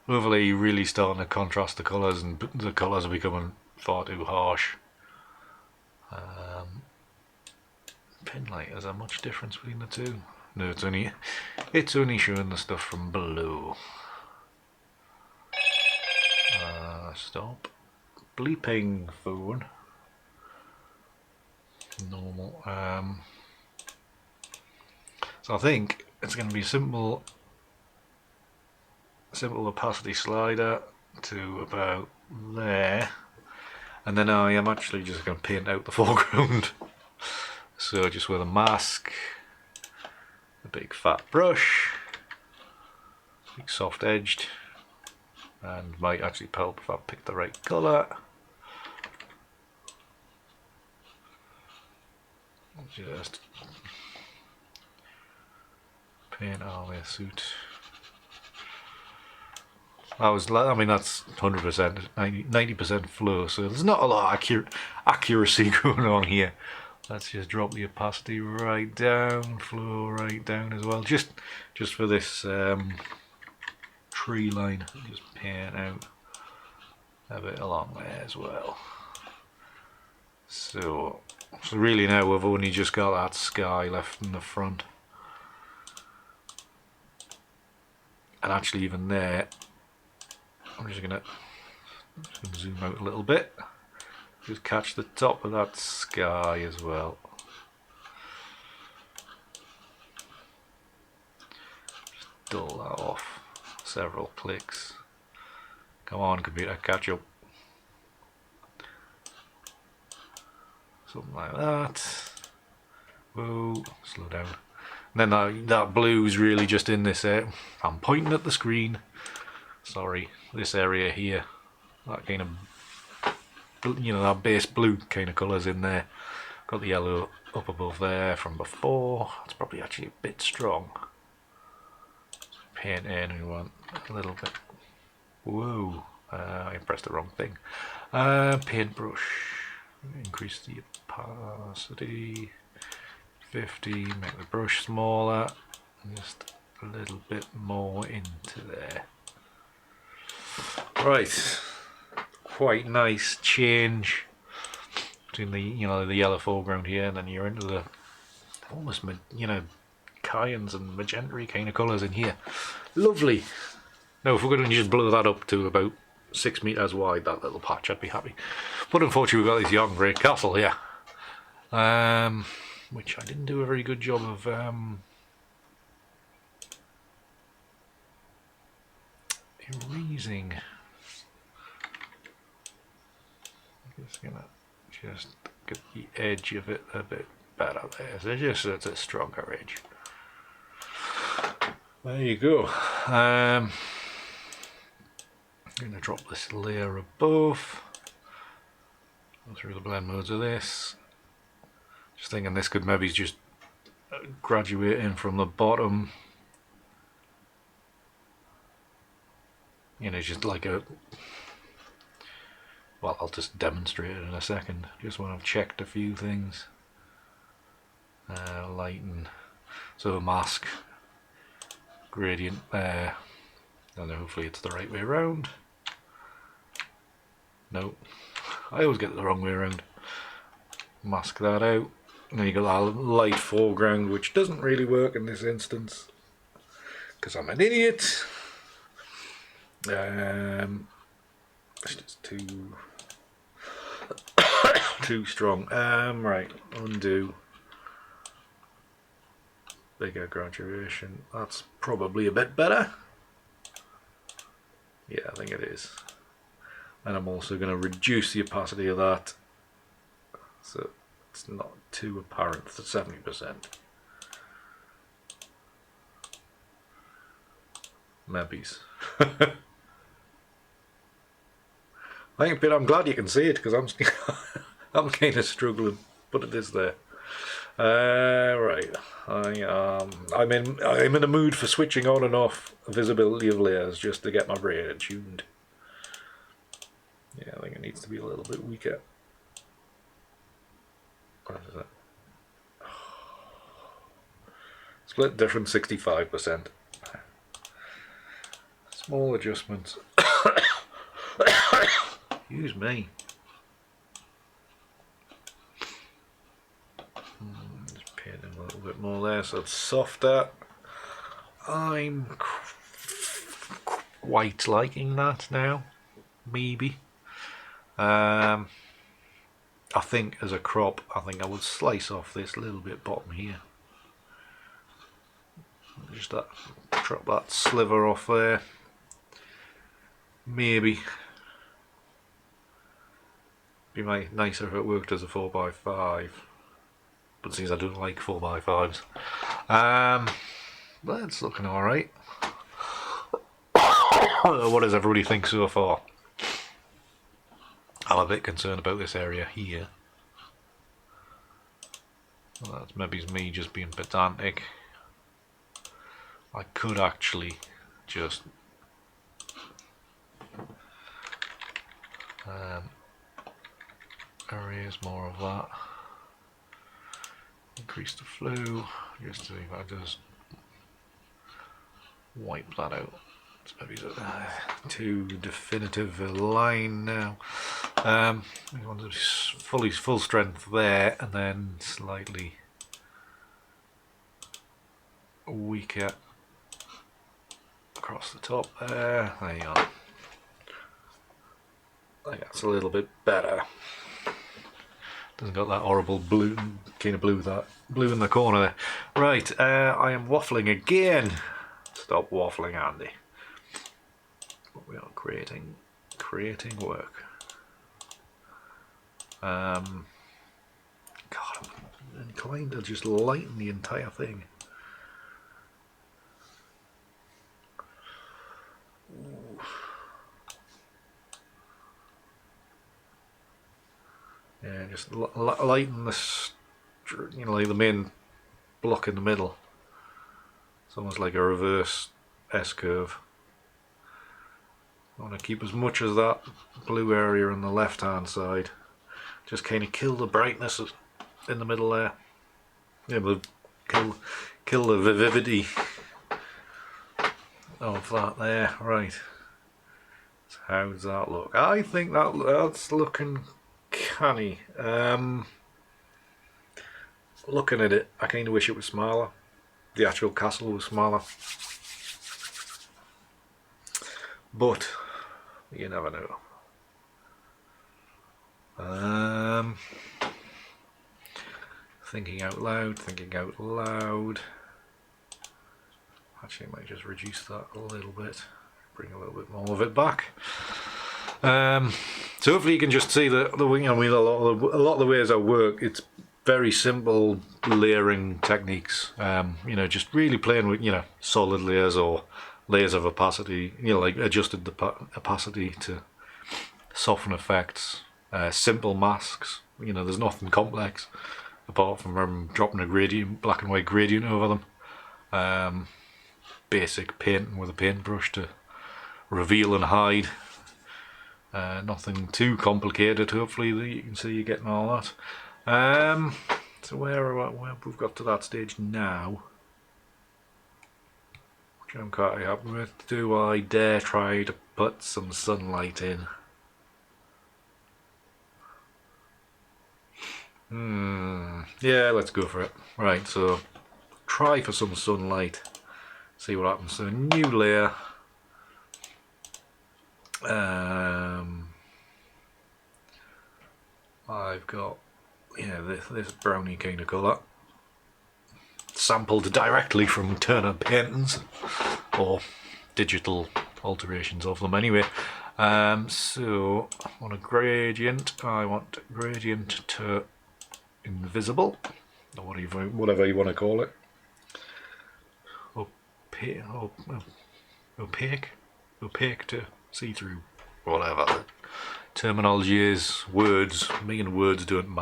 Overlay really starting to contrast the colours, and the colours are becoming far too harsh. Pin light, is there much difference between the two? No, it's only showing the stuff from below. Stop. Bleeping phone. Normal. So I think it's going to be simple opacity slider to about there, and then I am actually just going to paint out the foreground. So just with a mask, a big fat brush, big soft edged, and might actually help if I pick the right colour. Just paint all their suit. I mean that's 100%, 90% flow, so there's not a lot of accuracy going on here. Let's just drop the opacity right down, flow right down as well, just for this tree line. Just paint out a bit along there as well. So really now we've only just got that sky left in the front, and actually even there, I'm just gonna zoom out a little bit, just catch the top of that sky as well. Just dull that off several clicks. Come on computer, catch up. Something like that. Whoa, slow down. And then that blue's really just in this area. I'm pointing at the screen. Sorry, this area here. That kind of, you know, that base blue kind of colours in there. Got the yellow up above there from before. It's probably actually a bit strong. Paint in, we want a little bit. Whoa, I pressed the wrong thing. Paintbrush. Increase the opacity 50, make the brush smaller, just a little bit more into there. Right, quite nice change between the the yellow foreground here, and then you're into the almost cyans and magenta kind of colours in here. Lovely. Now if we're going to just blow that up to about 6 meters wide, that little patch, I'd be happy. But unfortunately we've got this Norham Castle here, which I didn't do a very good job of erasing. I'm just gonna get the edge of it a bit better there, so just so it's a stronger edge. There you go. I'm going to drop this layer above, go through the blend modes of this. Just thinking this could maybe just graduate in from the bottom. You know, just like a, well, I'll just demonstrate it in a second, just when I've checked a few things. Lighten, so a mask, gradient there, and then hopefully it's the right way around. No, I always get it the wrong way around. Mask that out, and then you got that light foreground, which doesn't really work in this instance because I'm an idiot. It's just too strong. Right, undo. Bigger graduation. That's probably a bit better. Yeah, I think it is. And I'm also going to reduce the opacity of that so it's not too apparent to 70%. Maybe. I'm glad you can see it because I'm kind of struggling, but it is there. Right, I'm in a mood for switching on and off visibility of layers just to get my brain attuned. Yeah, I think it needs to be a little bit weaker. What is it? Split difference 65%. Small adjustments. Excuse me. Just painting a little bit more there so it's softer. I'm quite liking that now. Maybe. I think as a crop, I think I would slice off this little bit bottom here. Just drop that sliver off there. Maybe. Be nicer if it worked as a 4x5. But since I don't like 4x5s. But it's looking alright. What does everybody think so far? I'm a bit concerned about this area here. Well, that's maybe me just being pedantic. I could actually just erase more of that. Increase the flow, just to see if I just wipe that out. It's maybe too definitive a line now. We want to full strength there, and then slightly weaker across the top there. There you are. I think that's a little bit better. Doesn't got that horrible blue, kind of blue in the corner there. Right, I am waffling again. Stop waffling, Andy. But we are creating work. God, I'm inclined to just lighten the entire thing. Ooh. Yeah, just lighten this, you know, like the main block in the middle. It's almost like a reverse S-curve. I want to keep as much as that blue area on the left hand side. Just kind of kill the brightness in the middle there. Yeah, but kill the vividity of that there. Right. So how does that look? I think that's looking canny. Looking at it, I kind of wish it was smaller. The actual castle was smaller. But you never know. Thinking out loud. Actually, I might just reduce that a little bit, bring a little bit more of it back. So hopefully you can just see the wing. I mean, a lot of the ways I work, it's very simple layering techniques. You know, just really playing with, you know, solid layers or layers of opacity. You know, like adjusted the opacity to soften effects. Simple masks. You know, there's nothing complex apart from dropping a gradient, black and white gradient over them. Basic painting with a paintbrush to reveal and hide. Nothing too complicated. Hopefully that you can see you're getting all that. So where we've got to that stage now, which I'm quite happy with. Do I dare try to put some sunlight in? Yeah, let's go for it. Right, so try for some sunlight. See what happens. So new layer. I've got, yeah, this brownie kind of colour, sampled directly from Turner paintings or digital alterations of them anyway. So on a gradient, I want gradient to invisible, or whatever you want to call it. Opaque to see-through, whatever the terminology is. Words, me and words don't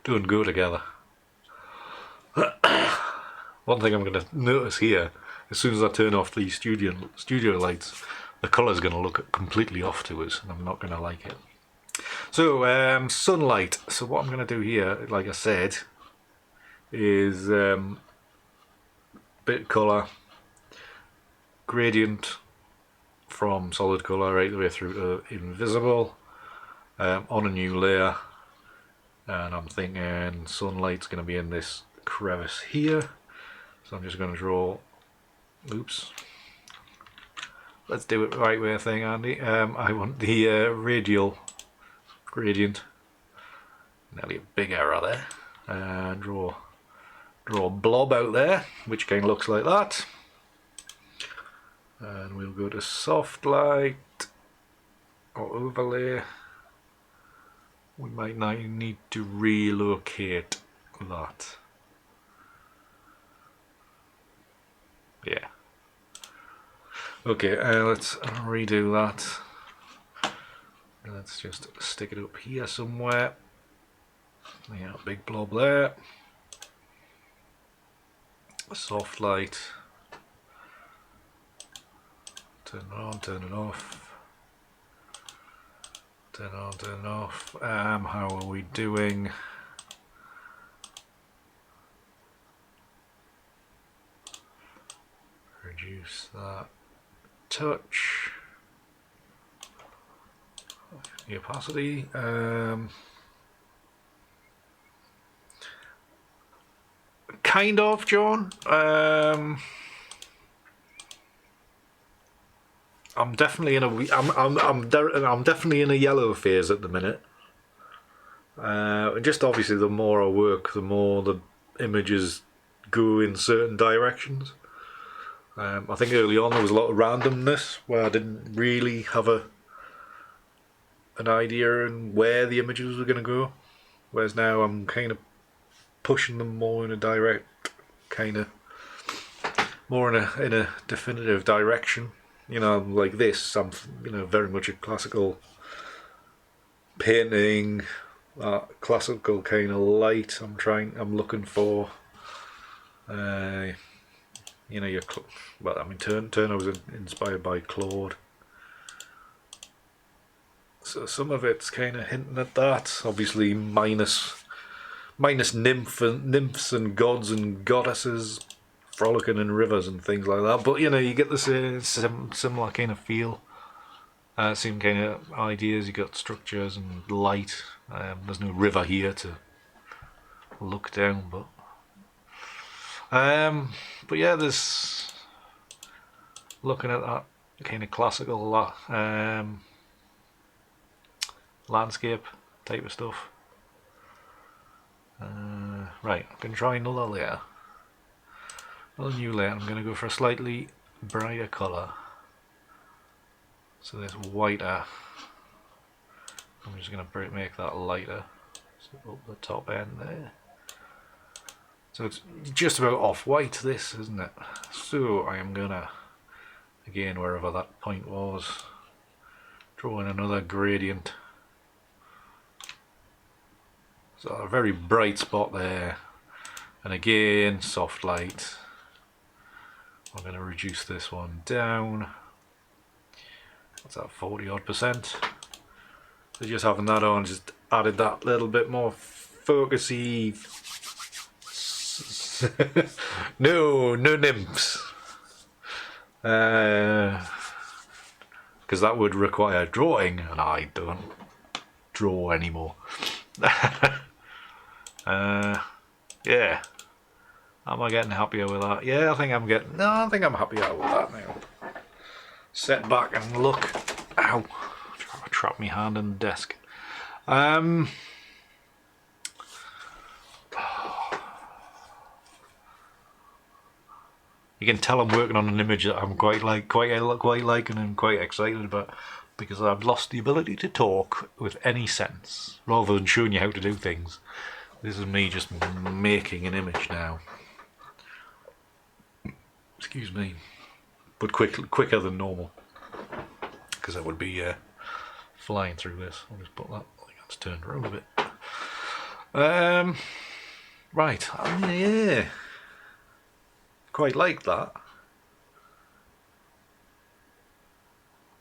go together. One thing I'm going to notice here, as soon as I turn off the studio lights, the colour's going to look completely off to us, and I'm not going to like it. So, sunlight. So what I'm going to do here, like I said, is bit of colour, gradient from solid colour right the way through to invisible, on a new layer, and I'm thinking sunlight's going to be in this crevice here. So I'm just going to draw, oops, let's do it the right way thing, Andy. I want the radial gradient, nearly a big error there, and draw a blob out there, which kind of looks like that. And we'll go to soft light or overlay. We might now need to relocate that. Yeah. Okay, let's redo that. Let's just stick it up here somewhere. Yeah, big blob there. Soft light. Turn it on, turn it off. Turn it on, turn it off. How are we doing? Reduce that touch. The opacity. Kind of, John. I'm definitely in I'm definitely in a yellow phase at the minute. Just obviously, the more I work, the more the images go in certain directions. I think early on there was a lot of randomness where I didn't really have an idea on where the images were going to go, whereas now I'm kind of pushing them more in a direct, kind of more in a definitive direction. You know, like this, I'm very much a classical painting, classical kind of light. I'm looking for, Turner was inspired by Claude. So some of it's kind of hinting at that. Obviously, minus nymphs and gods and goddesses frolicking in rivers and things like that. But you get the similar kind of feel. Same kind of ideas. You got structures and light. There's no river here to look down, but yeah, there's looking at that kind of classical landscape type of stuff. Right, I'm going to try another layer. Another new layer. I'm going to go for a slightly brighter colour. So this whiter. I'm just going to make that lighter. So up the top end there. So it's just about off-white, this, isn't it? So I am going to, again, wherever that point was, draw in another gradient. So a very bright spot there, and again soft light. I'm going to reduce this one down. What's that, 40 odd %? So just having that on just added that little bit more focusy. no nymphs, because that would require drawing, and I don't draw anymore. Yeah. Am I getting happier with that? Yeah, I think I'm happier with that now. Set back and look. Ow. I trapped my hand in the desk. You can tell I'm working on an image that I'm quite liking and quite excited about, because I've lost the ability to talk with any sense. Rather than showing you how to do things, this is me just making an image now. Excuse me, but quicker than normal, because I would be flying through this. I'll just put that. I think that's turned around a bit. Right. Yeah. Quite like that.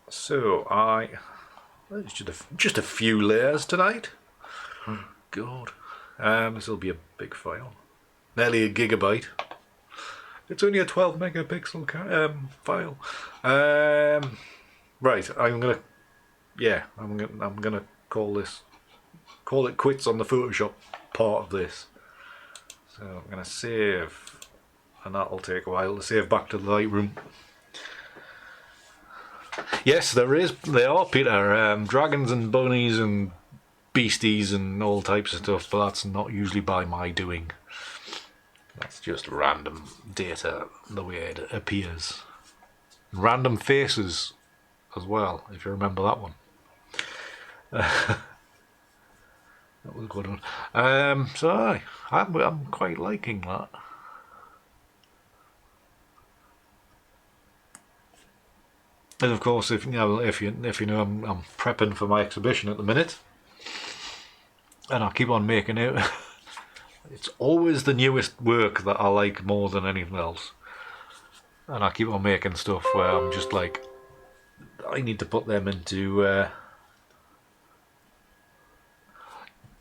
So just a few layers tonight. God. This will be a big file. Nearly a gigabyte. It's only a 12 megapixel file. Right, I'm gonna call it quits on the Photoshop part of this. So I'm gonna save, and that'll take a while to save back to the Lightroom. Yes, there are, Peter, dragons and bunnies and beasties and all types of stuff, but that's not usually by my doing. That's just random data, the way it appears. Random faces as well, if you remember that one. That was a good one. So I'm quite liking that. And of course, if you know, I'm prepping for my exhibition at the minute, and I keep on making it. It's always the newest work that I like more than anything else, and I keep on making stuff where I'm just like, I need to put them into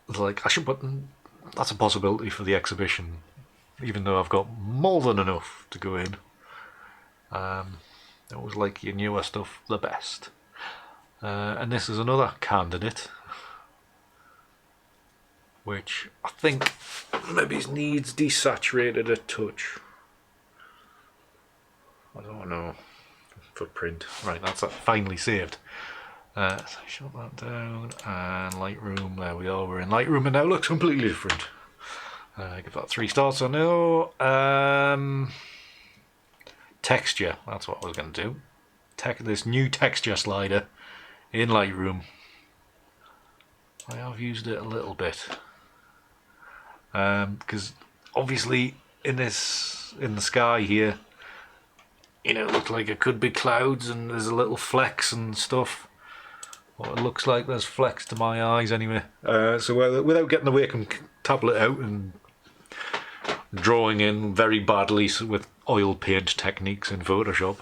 like I should put. That's a possibility for the exhibition, even though I've got more than enough to go in. I always like your newer stuff the best, and this is another candidate, which I think maybe needs desaturated a touch. I don't know. Footprint. Right, that's finally saved. So shut that down, and Lightroom, there we are, we're in Lightroom, and now it looks completely different. Give that 3 stars, I know. Texture, that's what I was going to do. This new texture slider in Lightroom. I have used it a little bit. Because obviously in the sky here, you know, it looks like it could be clouds and there's a little flecks and stuff. Well, it looks like there's flecks to my eyes anyway. So without getting the Wacom tablet out and drawing in very badly with oil paint techniques in Photoshop,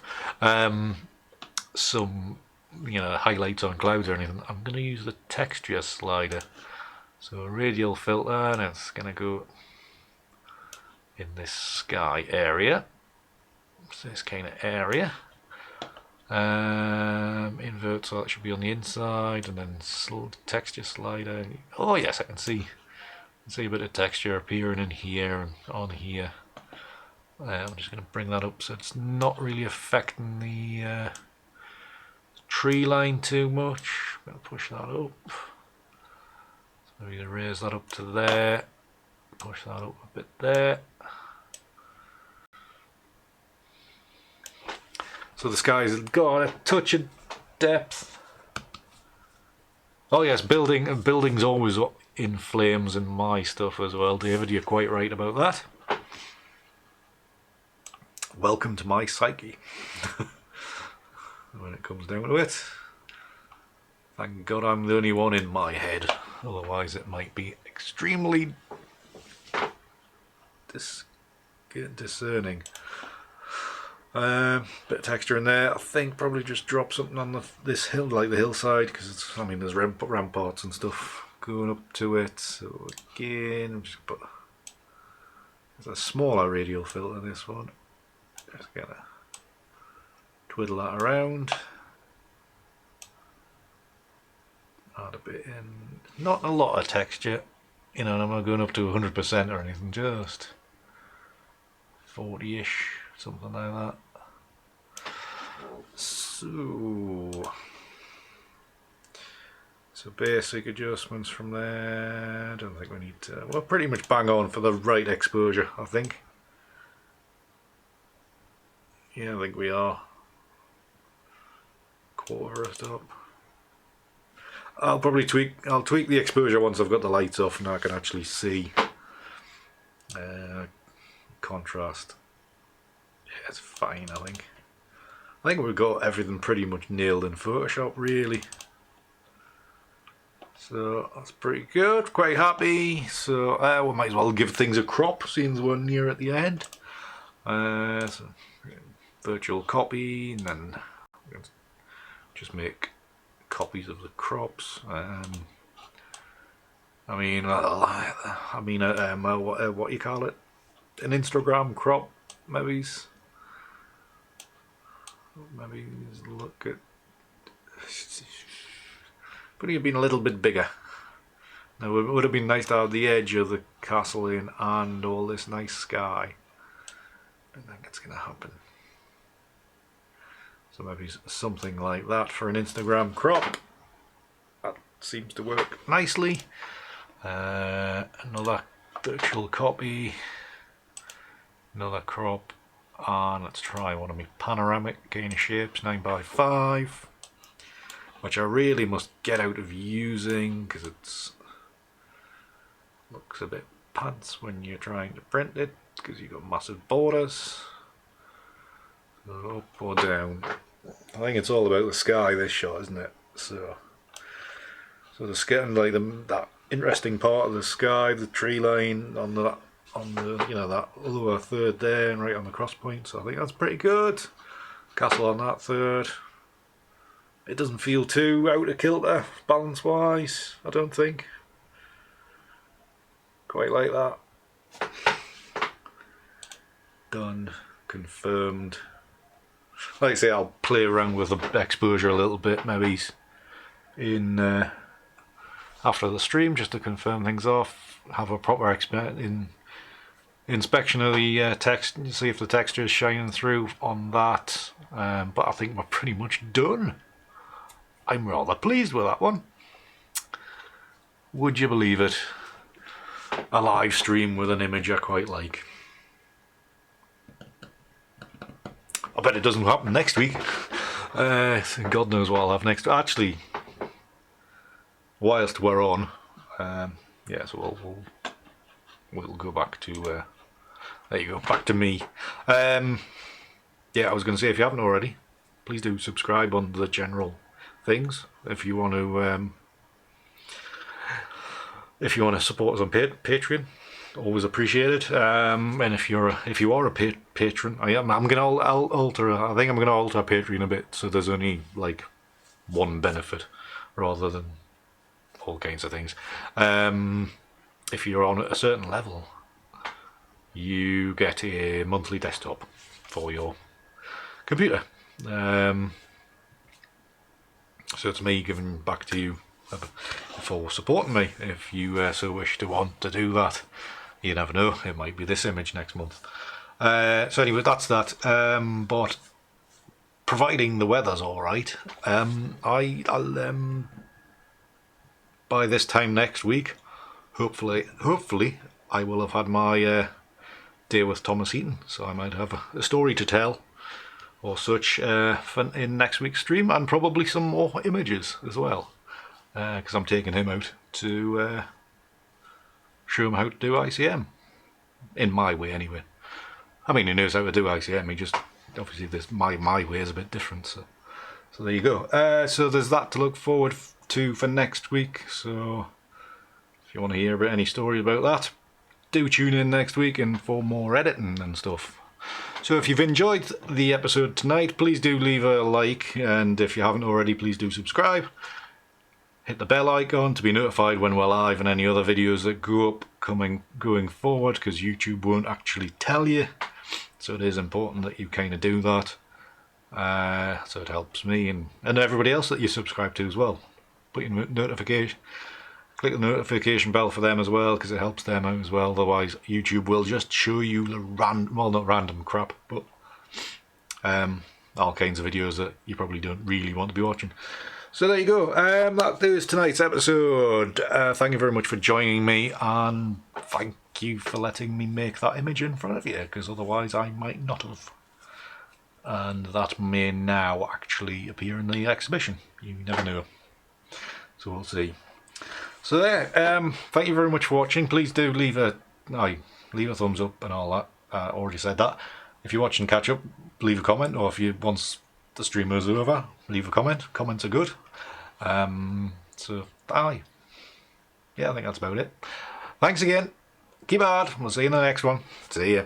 some highlights on clouds or anything, I'm going to use the texture slider. So a radial filter, and it's going to go in this sky area. So this kind of area. Invert, so that should be on the inside, and then texture slider. Oh yes, I can see a bit of texture appearing in here and on here. I'm just going to bring that up so it's not really affecting the tree line too much. I'm going to push that up. So we're going to raise that up to there. Push that up a bit there. So the sky's got a touch of depth. Oh yes, building's always in flames in my stuff as well, David. You're quite right about that. Welcome to my psyche. When it comes down to it. Thank God I'm the only one in my head. Otherwise it might be extremely discerning. Bit of texture in there. I think probably just drop something on this hill, like the hillside, because there's ramparts and stuff going up to it. So again, just put there's a smaller radial filter. This one, just gonna twiddle that around. Add a bit in. Not a lot of texture, I'm not going up to 100% or anything. Just 40-ish. Something like that. So basic adjustments from there. I don't think we need to. We're pretty much bang on for the right exposure, I think. Yeah, I think we are. Quarter of up. I'll probably tweak the exposure once I've got the lights off and I can actually see contrast. Yeah, it's fine, I think. I think we've got everything pretty much nailed in Photoshop, really. So that's pretty good, quite happy. So we might as well give things a crop, seeing we're near at the end. So virtual copy, and then just make copies of the crops. What you call it? An Instagram crop, maybe look at. But it'd been a little bit bigger. Now it would have been nice to have the edge of the castle in and all this nice sky. I don't think it's going to happen. So maybe something like that for an Instagram crop. That seems to work nicely. Another virtual copy. Another crop. And let's try one of my panoramic gain shapes 9x5. Which I really must get out of using because it's looks a bit pants when you're trying to print it because you've got massive borders. So up or down. I think it's all about the sky, this shot, isn't it? So the getting like that interesting part of the sky, the tree line on the that lower third there and right on the cross point. So I think that's pretty good. Castle on that third. It doesn't feel too out of kilter balance wise, I don't think. Quite like that. Done. Confirmed. Like I say, I'll play around with the exposure a little bit, maybe in after the stream, just to confirm things off. Have a proper inspection of the text, see if the texture is shining through on that. But I think we're pretty much done. I'm rather pleased with that one. Would you believe it? A live stream with an image I quite like. I bet it doesn't happen next week. God knows what I'll have next. Actually, whilst we're on, yeah, so we'll go back to. There you go, back to me. Yeah, I was going to say, if you haven't already, please do subscribe on the general things if you want to. If you want to support us on Patreon, always appreciated. And if you are a patron, I think I'm gonna alter our Patreon a bit so there's only like one benefit rather than all kinds of things. If you're on a certain level, you get a monthly desktop for your computer. So it's me giving back to you for supporting me. If you so wish to want to do that, you never know, it might be this image next month. So anyway, that's that. But providing the weather's alright, I'll by this time next week, hopefully I will have had my day with Thomas Eaton, so I might have a story to tell or such in next week's stream, and probably some more images as well, because I'm taking him out to show him how to do ICM in my way anyway. I mean, he knows how to do ICM, he just obviously my way is a bit different, so there you go. So there's that to look forward to for next week. So if you want to hear about any stories about that, do tune in next week and for more editing and stuff. So if you've enjoyed the episode tonight, please do leave a like, and if you haven't already, please do subscribe. Hit the bell icon to be notified when we're live and any other videos that go up going forward, because YouTube won't actually tell you. So it is important that you kind of do that. So it helps me and everybody else that you subscribe to as well. Put your notification. Click the notification bell for them as well, because it helps them out as well. Otherwise YouTube will just show you the not random crap, but all kinds of videos that you probably don't really want to be watching. So there you go. That is tonight's episode. Thank you very much for joining me, and thank you for letting me make that image in front of you, because otherwise I might not have. and that may now actually appear in the exhibition. You never know. So we'll see. So there, thank you very much for watching. Please do leave a thumbs up and all that. I already said that. If you're watching catch up, leave a comment, or if you once the stream is over, leave a comment. Comments are good. So aye. Yeah, I think that's about it. Thanks again. Keep hard. We'll see you in the next one. See ya.